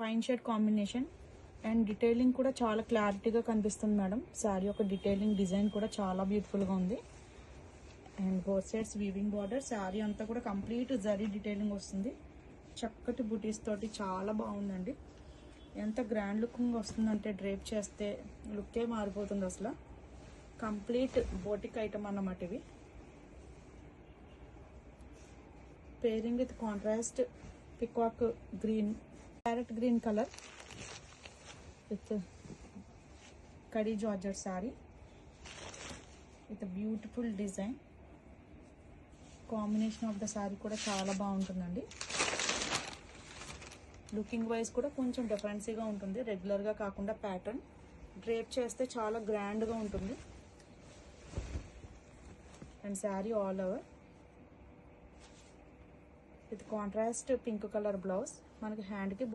Wine shade combination and detailing కూడా చాలా క్లారిటీగా కనిపిస్తుంది మేడం. శారీ యొక్క డీటెయిలింగ్ డిజైన్ కూడా చాలా బ్యూటిఫుల్గా ఉంది. And both sides weaving border. Sari అంతా కూడా కంప్లీట్ జరీ డీటెయిలింగ్ వస్తుంది. చక్కటి బూటీస్ తోటి చాలా బాగుందండి. ఎంత గ్రాండ్ లుకింగ్ వస్తుందంటే డ్రేప్ చేస్తే లుక్కే మారిపోతుంది అసలు. కంప్లీట్ బోటిక్ ఐటమ్ అన్నమాట ఇవి. Pairing with contrast peacock green, parrot green colour with khadi georgette sari with beautiful design. Combination of the sari కూడా చాలా బాగుంటుందండి. లుకింగ్ వైజ్ కూడా కొంచెం డిఫరెన్సీగా ఉంటుంది, రెగ్యులర్గా కాకుండా ప్యాటర్న్. డ్రేప్ చేస్తే చాలా గ్రాండ్గా ఉంటుంది. And sari all over with contrast pink colour blouse. మనకి హ్యాండ్కి